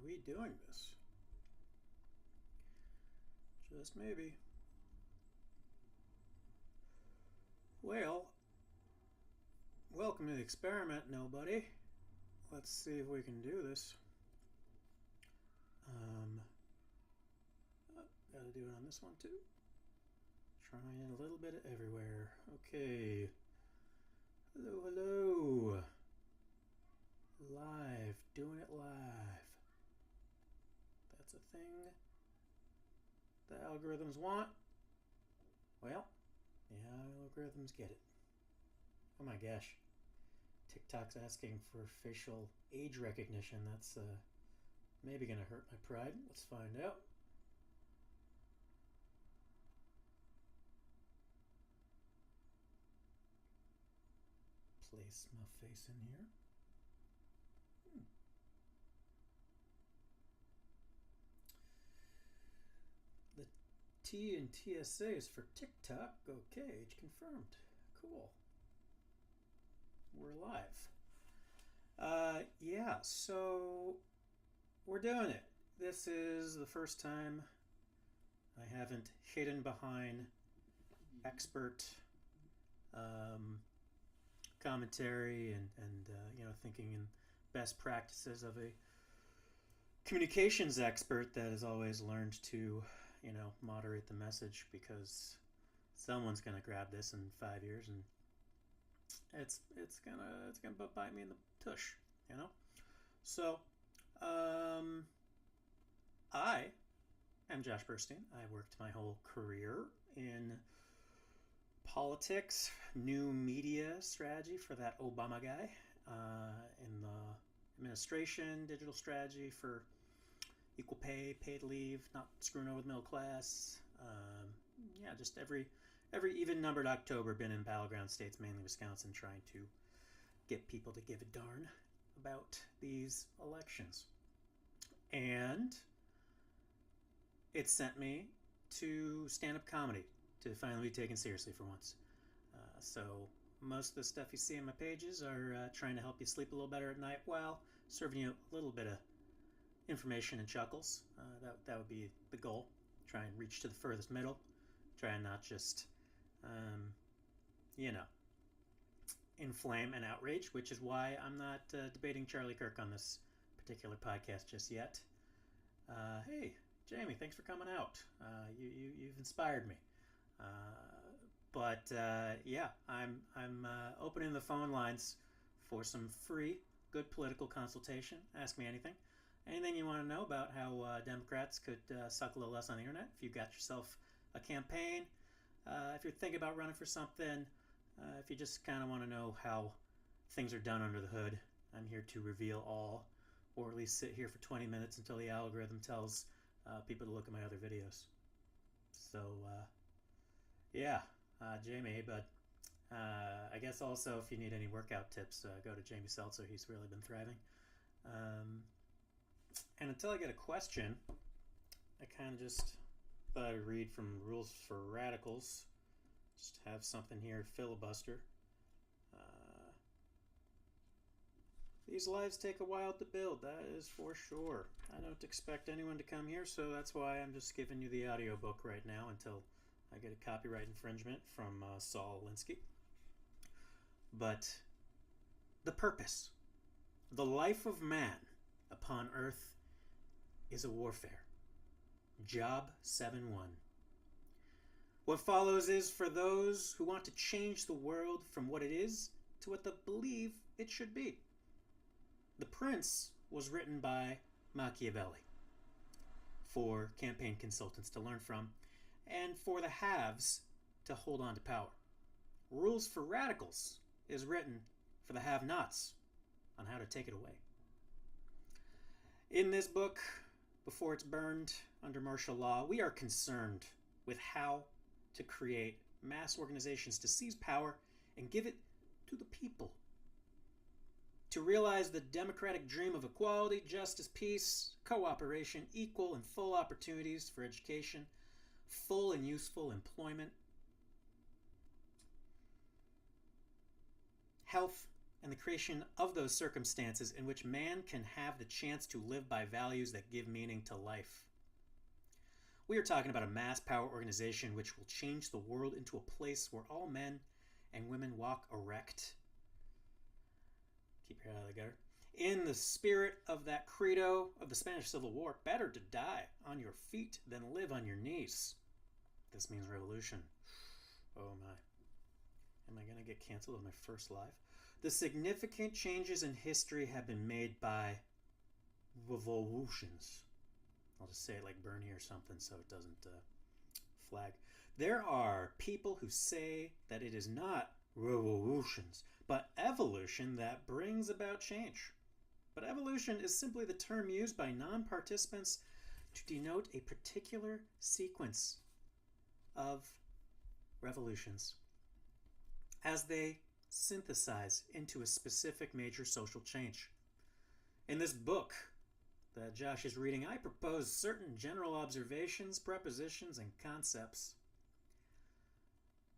Are we doing this? Just maybe. Well, welcome to the experiment, nobody. Let's see if we can do this. Gotta do it on this one too. Trying a little bit of everywhere. Okay. Hello, hello. Live, doing it live. That's a thing the algorithms want. Well, the algorithms get it. Oh my gosh. TikTok's asking for facial age recognition. That's maybe gonna hurt my pride. Let's find out. Place my face in here. The T in TSA is for TikTok. Okay, age confirmed. Cool. We're live. Yeah, so we're doing it. This is the first time I haven't hidden behind expert commentary and thinking in best practices of a communications expert that has always learned to moderate the message, because someone's gonna grab this in 5 years and it's gonna bite me in the tush, So, I am Josh Burstein. I worked my whole career in politics, new media strategy for that Obama guy, in the administration, digital strategy for equal pay, paid leave, not screwing over the middle class. Just every even numbered October been in battleground states, mainly Wisconsin, trying to get people to give a darn about these elections. And it sent me to stand-up comedy, to finally be taken seriously for once. So most of the stuff you see on my pages are trying to help you sleep a little better at night while serving you a little bit of information and chuckles. That would be the goal. Try and reach to the furthest middle. Try and not just, inflame and outrage, which is why I'm not debating Charlie Kirk on this particular podcast just yet. Hey, Jamie, thanks for coming out. You've inspired me. I'm opening the phone lines for some free, good political consultation. Ask me anything. Anything you want to know about how Democrats could suck a little less on the internet. If you've got yourself a campaign, if you're thinking about running for something, if you just kind of want to know how things are done under the hood, I'm here to reveal all, or at least sit here for 20 minutes until the algorithm tells people to look at my other videos. So, Jamie, but I guess also if you need any workout tips, go to Jamie Seltzer. He's really been thriving. And until I get a question, I kind of just thought I'd read from Rules for Radicals. Just have something here, filibuster. These lives take a while to build, that is for sure. I don't expect anyone to come here, so that's why I'm just giving you the audiobook right now until I get a copyright infringement from Saul Alinsky. But the purpose, the life of man upon earth is a warfare. Job 7-1. What follows is for those who want to change the world from what it is to what they believe it should be. The Prince was written by Machiavelli for campaign consultants to learn from, and for the haves to hold on to power. Rules for Radicals is written for the have-nots on how to take it away. In this book, before it's burned under martial law, we are concerned with how to create mass organizations to seize power and give it to the people. To realize the democratic dream of equality, justice, peace, cooperation, equal and full opportunities for education, full and useful employment, health, and the creation of those circumstances in which man can have the chance to live by values that give meaning to life. We are talking about a mass power organization which will change the world into a place where all men and women walk erect. Keep your head out of the gutter. In the spirit of that credo of the Spanish Civil War, better to die on your feet than live on your knees. This means revolution. Oh my. Am I going to get canceled on my first live? The significant changes in history have been made by revolutions. I'll just say it like Bernie or something so it doesn't flag. There are people who say that it is not revolutions, but evolution that brings about change. But evolution is simply the term used by non-participants to denote a particular sequence of revolutions as they synthesize into a specific major social change. In this book that Josh is reading, I propose certain general observations, prepositions, and concepts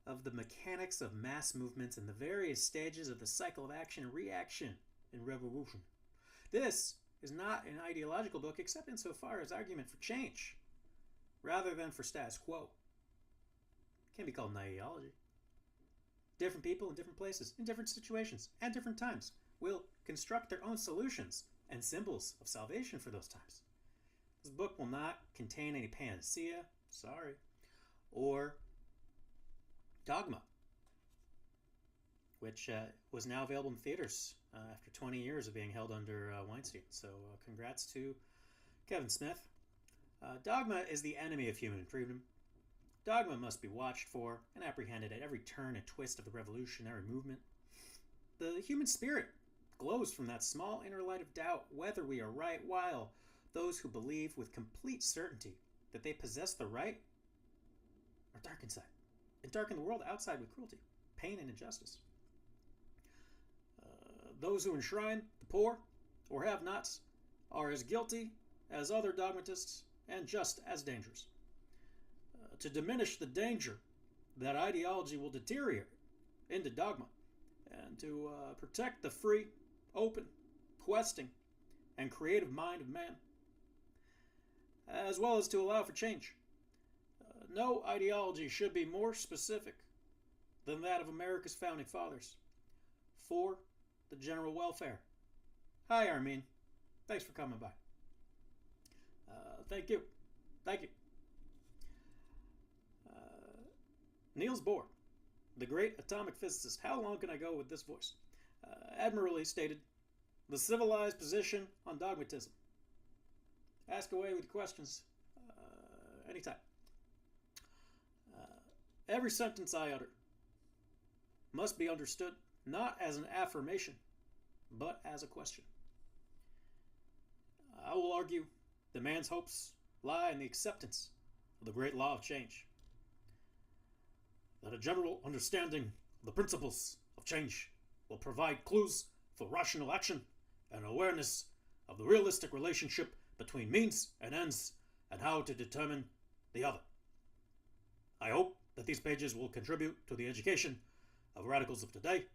of the mechanics of mass movements and the various stages of the cycle of action and reaction in revolution. This is not an ideological book except insofar as argument for change, rather than for status quo. It can be called an ideology. Different people in different places, in different situations, and different times will construct their own solutions and symbols of salvation for those times. This book will not contain any panacea, sorry, or dogma, which was now available in theaters after 20 years of being held under Weinstein. So congrats to Kevin Smith. Dogma is the enemy of human freedom. Dogma must be watched for and apprehended at every turn and twist of the revolutionary movement. The human spirit glows from that small inner light of doubt whether we are right, while those who believe with complete certainty that they possess the right are dark inside and darken the world outside with cruelty, pain, and injustice. Those who enshrine the poor or have-nots are as guilty as other dogmatists and just as dangerous. To diminish the danger that ideology will deteriorate into dogma, and to protect the free, open, questing, and creative mind of man, as well as to allow for change. No ideology should be more specific than that of America's founding fathers for the general welfare. Hi, Armin. Thanks for coming by. Thank you. Thank you. Niels Bohr, the great atomic physicist. How long can I go with this voice? Admirably stated, the civilized position on dogmatism. Ask away with questions anytime. Every sentence I utter must be understood not as an affirmation, but as a question. I will argue that man's hopes lie in the acceptance of the great law of change. That a general understanding of the principles of change will provide clues for rational action and awareness of the realistic relationship between means and ends and how to determine the other. I hope that these pages will contribute to the education of radicals of today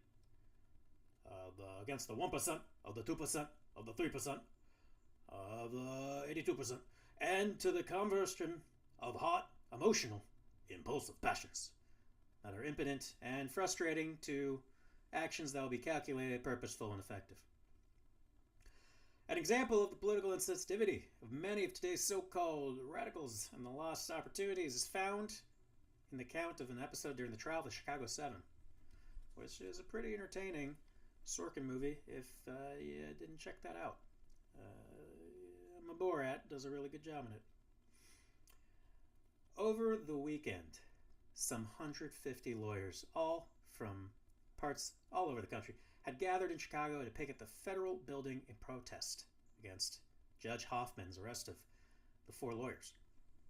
against the 1%, of the 2%, of the 3%, of the 82%, and to the conversion of hot, emotional, impulsive passions that are impotent and frustrating to actions that will be calculated, purposeful, and effective. An example of the political insensitivity of many of today's so-called radicals and the lost opportunities is found in the account of an episode during the trial of the Chicago 7, which is a pretty entertaining Sorkin movie if you didn't check that out. Borat does a really good job in it. Over the weekend, some 150 lawyers, all from parts all over the country, had gathered in Chicago to picket the federal building in protest against Judge Hoffman's arrest of the 4 lawyers.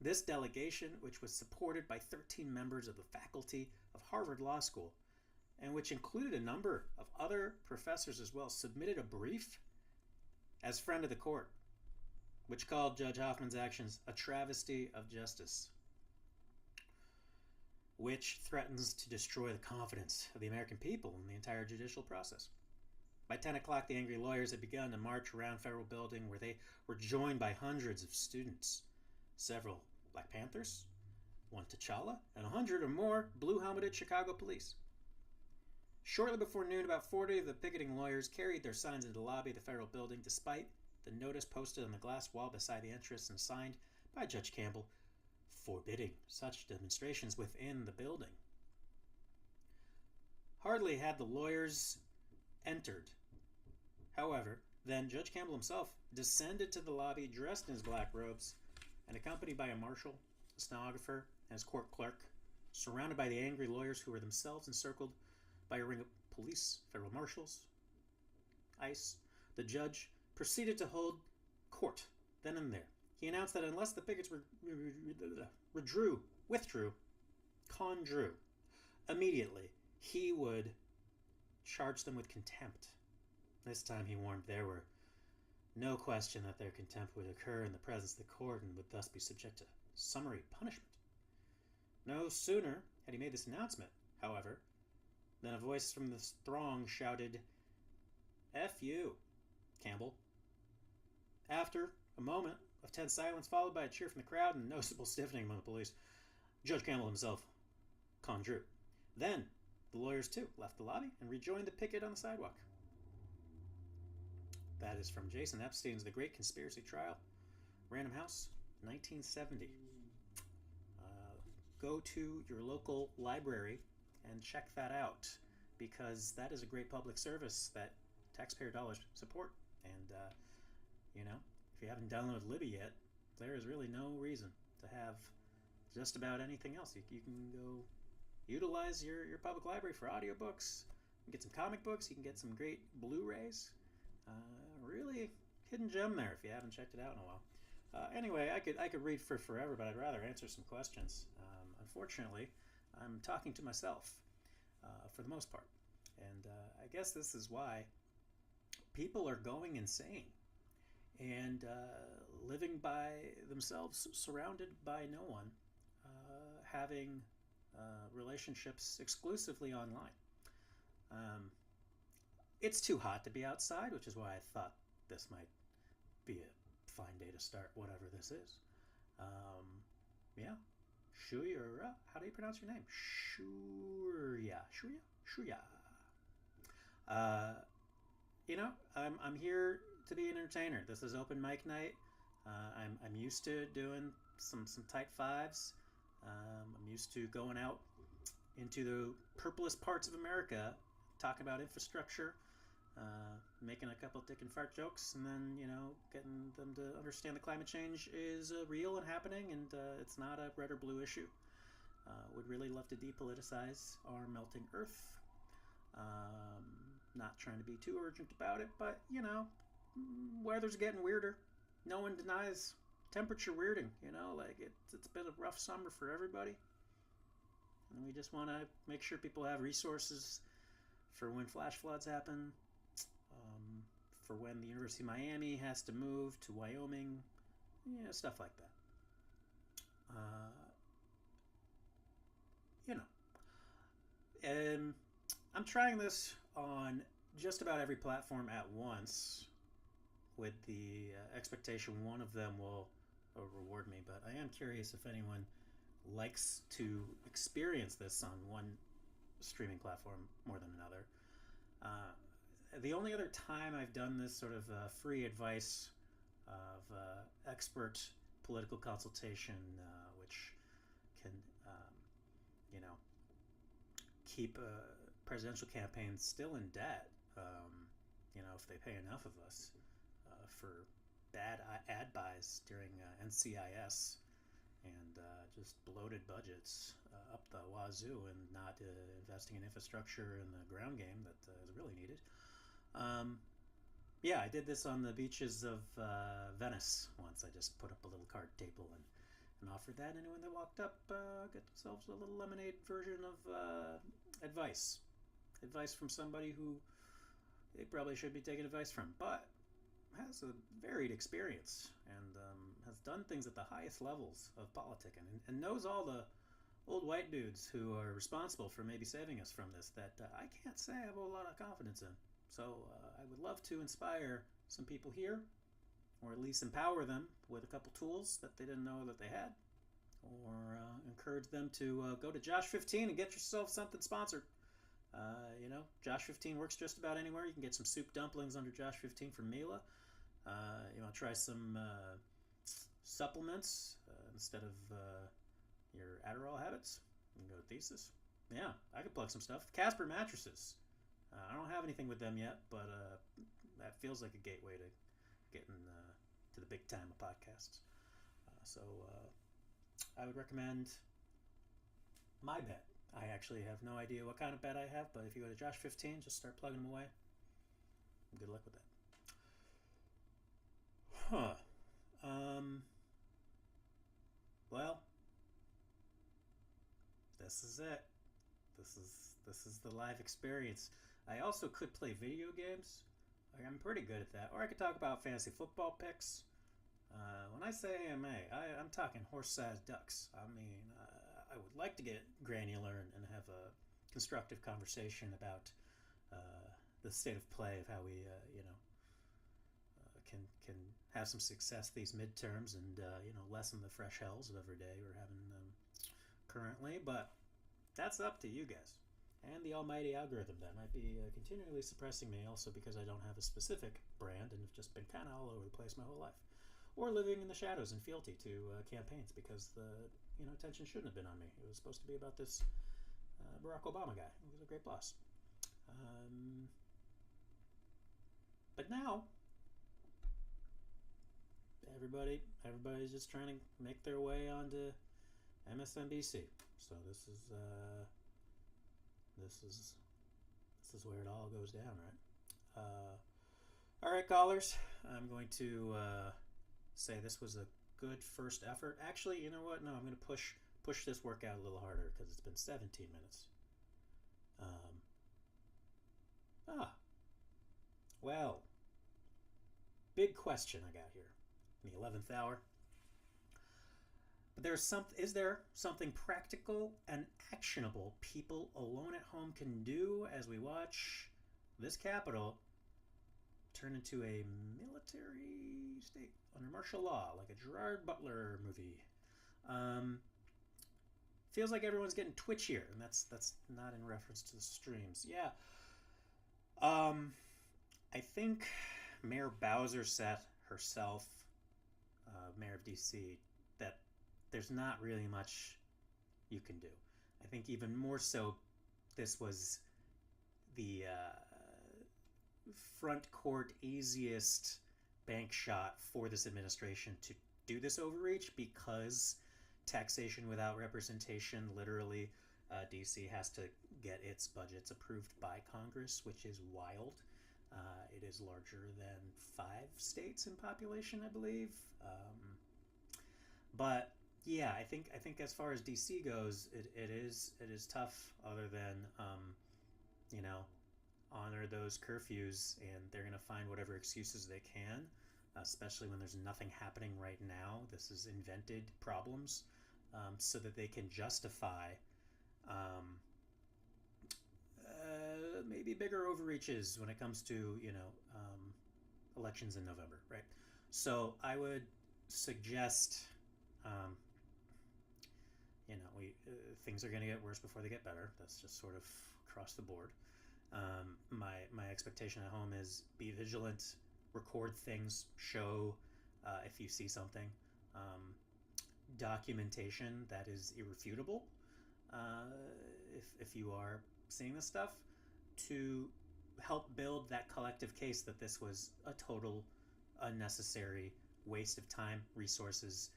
This delegation, which was supported by 13 members of the faculty of Harvard Law School, and which included a number of other professors as well, submitted a brief as friend of the court, which called Judge Hoffman's actions a travesty of justice, which threatens to destroy the confidence of the American people in the entire judicial process. By 10 o'clock, the angry lawyers had begun to march around Federal Building, where they were joined by hundreds of students, several Black Panthers, one T'Challa, and 100 or more blue-helmeted Chicago police. Shortly before noon, about 40 of the picketing lawyers carried their signs into the lobby of the Federal Building, despite the notice posted on the glass wall beside the entrance and signed by Judge Campbell forbidding such demonstrations within the building. Hardly had the lawyers entered, however, then Judge Campbell himself descended to the lobby dressed in his black robes and accompanied by a marshal, a stenographer, and his court clerk, surrounded by the angry lawyers who were themselves encircled by a ring of police, federal marshals, ICE. The judge proceeded to hold court then and there. He announced that unless the pickets withdrew immediately, he would charge them with contempt. This time he warned there were no question that their contempt would occur in the presence of the court and would thus be subject to summary punishment. No sooner had he made this announcement, however, than a voice from the throng shouted, "F you, Campbell." After a moment of tense silence, followed by a cheer from the crowd and a noticeable stiffening among the police, Judge Campbell himself withdrew. Then the lawyers, too, left the lobby and rejoined the picket on the sidewalk. That is from Jason Epstein's The Great Conspiracy Trial, Random House, 1970. Go to your local library and check that out, because that is a great public service that taxpayer dollars support. And, if you haven't downloaded Libby yet, there is really no reason to have just about anything else. You can go utilize your public library for audiobooks. You can get some comic books. You can get some great Blu-rays. Really hidden gem there if you haven't checked it out in a while. Anyway, I could read for forever, but I'd rather answer some questions. Unfortunately, I'm talking to myself for the most part. And I guess this is why people are going insane and living by themselves, surrounded by no one, having relationships exclusively online. It's too hot to be outside, which is why I thought this might be a fine day to start whatever this is. Yeah. Shuya, how do you pronounce your name? Shuya. I'm here to be an entertainer. This is open mic night. I'm used to doing some tight fives. I'm used to going out into the purplest parts of America, talking about infrastructure, making a couple dick and fart jokes, and then, getting them to understand that climate change is real and happening, and it's not a red or blue issue. Would really love to depoliticize our melting Earth. Not trying to be too urgent about it, but, weather's getting weirder. No one denies temperature weirding, it's been a rough summer for everybody. And we just want to make sure people have resources for when flash floods happen, for when the University of Miami has to move to Wyoming, stuff like that. And I'm trying this on just about every platform at once, with the expectation one of them will reward me. But I am curious if anyone likes to experience this on one streaming platform more than another. The only other time I've done this sort of free advice of expert political consultation, which can, keep presidential campaigns still in debt, if they pay enough of us for bad ad buys during NCIS and just bloated budgets up the wazoo and not investing in infrastructure and the ground game that is really needed. I did this on the beaches of Venice once. I just put up a little card table and offered that. Anyone that walked up got themselves a little lemonade version of advice. Advice from somebody who they probably should be taking advice from, but has a varied experience and has done things at the highest levels of politicking and knows all the old white dudes who are responsible for maybe saving us from this that I can't say I have a whole lot of confidence in. So I would love to inspire some people here, or at least empower them with a couple tools that they didn't know that they had, or encourage them to go to Josh 15 and get yourself something sponsored. Josh 15 works just about anywhere. You can get some soup dumplings under Josh 15 from Mila. Try some supplements instead of your Adderall habits. You can go to Thesis. Yeah, I could plug some stuff. Casper mattresses. I don't have anything with them yet, but that feels like a gateway to getting to the big time of podcasts. I would recommend my bet. I actually have no idea what kind of bet I have, but if you go to Josh 15, just start plugging them away. Good luck with that. Well, this is it. This is the live experience. I also could play video games. I'm pretty good at that. Or I could talk about fantasy football picks. When I say AMA, I'm talking horse-sized ducks. I mean, I would like to get granular and have a constructive conversation about the state of play of how we, can have some success these midterms and lessen the fresh hells of every day we're having currently. But that's up to you guys and the almighty algorithm that might be continually suppressing me, also because I don't have a specific brand and have just been kind of all over the place my whole life, or living in the shadows and fealty to campaigns because the attention shouldn't have been on me. It was supposed to be about this Barack Obama guy who was a great boss. But now everybody's just trying to make their way onto MSNBC. So this is where it all goes down, right? All right, callers. I'm going to say this was a good first effort. Actually, you know what? No, I'm going to push this workout a little harder because it's been 17 minutes. Well, big question I got here in the 11th hour. But is there something practical and actionable people alone at home can do as we watch this capital turn into a military state under martial law, like a Gerard Butler movie? Feels like everyone's getting twitchier, and that's not in reference to the streams. Yeah. I think Mayor Bowser said herself, Mayor of DC, that there's not really much you can do. I think even more so, this was the front court easiest bank shot for this administration to do this overreach, because taxation without representation, literally, DC has to get its budgets approved by Congress, which is wild. It is larger than 5 states in population, I believe. But yeah, I think as far as DC goes, it is tough. Other than honor those curfews, and they're going to find whatever excuses they can, especially when there's nothing happening right now. This is invented problems so that they can justify maybe bigger overreaches when it comes to elections in November, right? So I would suggest things are going to get worse before they get better. That's just sort of across the board. My expectation at home is be vigilant, record things, show if you see something, documentation that is irrefutable if you are seeing this stuff, to help build that collective case that this was a total unnecessary waste of time, resources,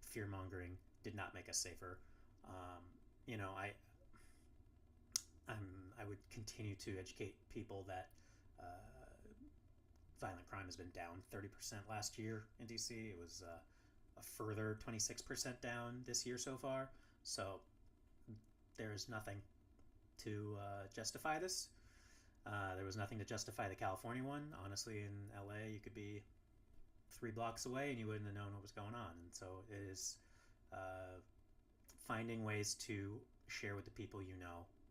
fear-mongering, did not make us safer. I would continue to educate people that violent crime has been down 30% last year in DC. It was a further 26% down this year so far. So there is nothing to justify this. There was nothing to justify the California one. Honestly, in LA, you could be 3 blocks away and you wouldn't have known what was going on. And so it is finding ways to share with the people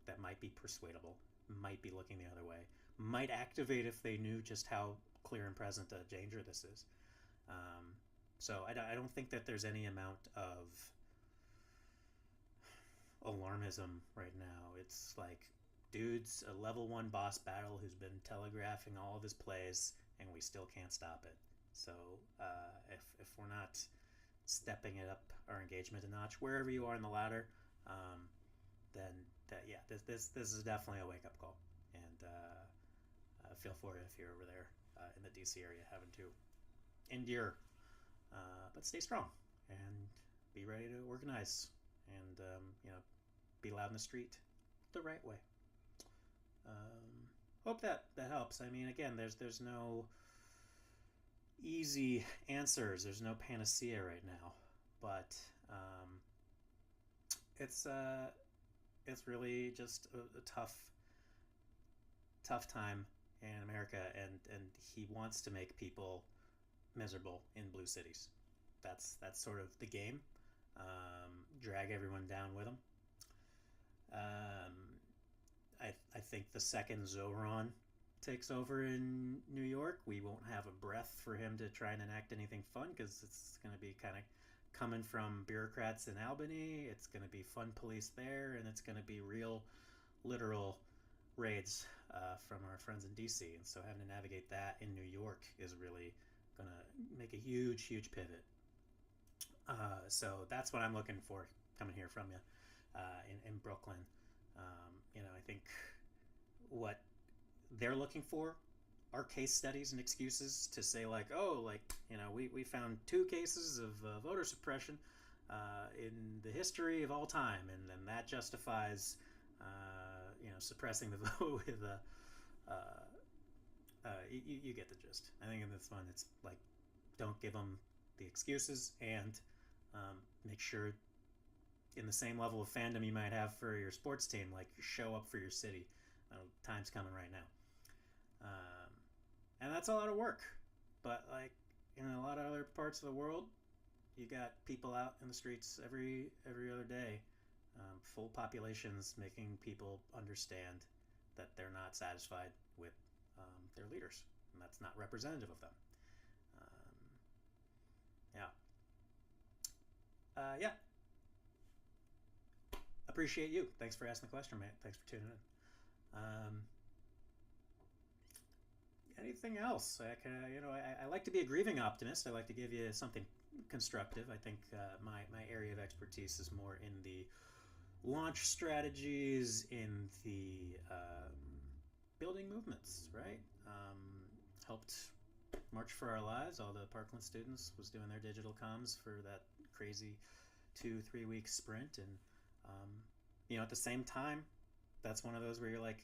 that might be persuadable, might be looking the other way, might activate if they knew just how clear and present a danger this is. Um, so I don't think that there's any amount of alarmism right now. It's like, dude's a level 1 boss battle who's been telegraphing all of his plays, and we still can't stop it. So if we're not stepping it up our engagement a notch, wherever you are in the ladder, then this is definitely a wake up call. And feel for it if you're over there in the DC area having to endure, but stay strong and be ready to organize and be loud in the street the right way. Hope that helps. I mean, again, there's no easy answers. There's no panacea right now, but it's really just a tough time in America, and he wants to make people miserable in blue cities. That's sort of the game. Drag everyone down with him. I think the second Zoran takes over in New York, we won't have a breath for him to try and enact anything fun, because it's going to be kind of coming from bureaucrats in Albany. It's going to be fun police there, and it's going to be real, literal raids from our friends in DC. And so having to navigate that in New York is really going to make a huge pivot. So that's what I'm looking for coming here from you in Brooklyn. I think what they're looking for are case studies and excuses to say, like, we found 2 cases of voter suppression in the history of all time, and then that justifies suppressing the vote with you get the gist. I think in this one, it's like, don't give them the excuses, and make sure, in the same level of fandom you might have for your sports team, like, show up for your city. Time's coming right now. And that's a lot of work. But, like, in a lot of other parts of the world, you got people out in the streets every other day, full populations, making people understand that they're not satisfied with their leaders, and that's not representative of them. Yeah. Appreciate you. Thanks for asking the question, mate. Thanks for tuning in. Anything else? I like to be a grieving optimist. I like to give you something constructive. I think my area of expertise is more in the launch strategies, in the building movements, right? Helped March for Our Lives. All the Parkland students was doing their digital comms for that crazy 2-3 week sprint, and at the same time, that's one of those where you're like,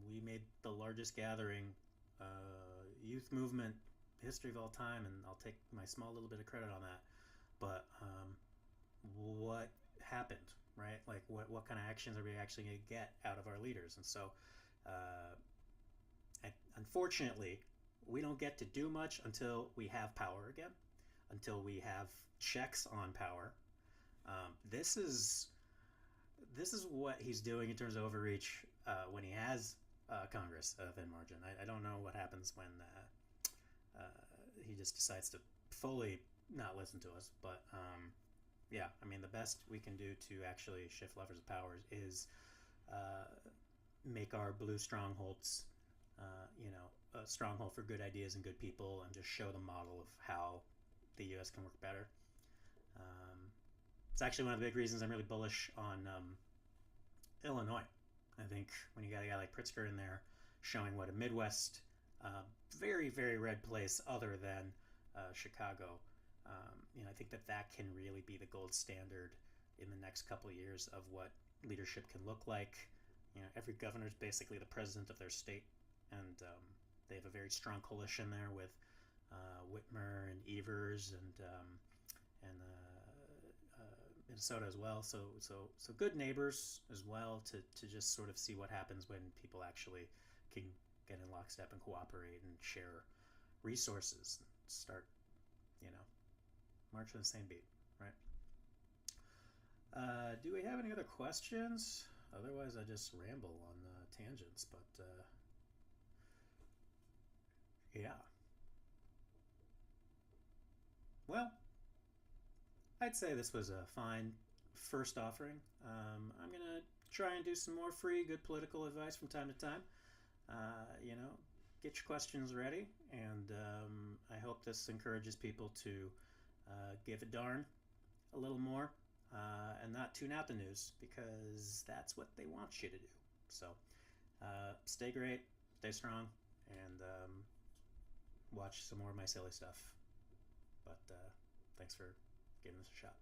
we made the largest gathering, youth movement history of all time, and I'll take my small little bit of credit on that. But what happened, right? Like, what kind of actions are we actually going to get out of our leaders? And so, unfortunately, we don't get to do much until we have power again, until we have checks on power. This is what he's doing in terms of overreach when he has Congress within margin. I don't know what happens when he just decides to fully not listen to us. But the best we can do to actually shift levers of power is make our blue strongholds, a stronghold for good ideas and good people, and just show the model of how the U.S. can work better. It's actually one of the big reasons I'm really bullish on Illinois. I think when you got a guy like Pritzker in there showing what a Midwest, very, very red place other than Chicago, I think that can really be the gold standard in the next couple of years of what leadership can look like. Every governor is basically the president of their state, and they have a very strong coalition there with Whitmer and Evers and Minnesota as well. So good neighbors as well to just sort of see what happens when people actually can get in lockstep and cooperate and share resources and start, march on the same beat, right? Do we have any other questions? Otherwise, I just ramble on tangents. But yeah. Well, I'd say this was a fine first offering. I'm going to try and do some more free, good political advice from time to time. Get your questions ready, and I hope this encourages people to give a darn a little more and not tune out the news because that's what they want you to do. So stay great, stay strong, and watch some more of my silly stuff. But thanks for giving this a shot.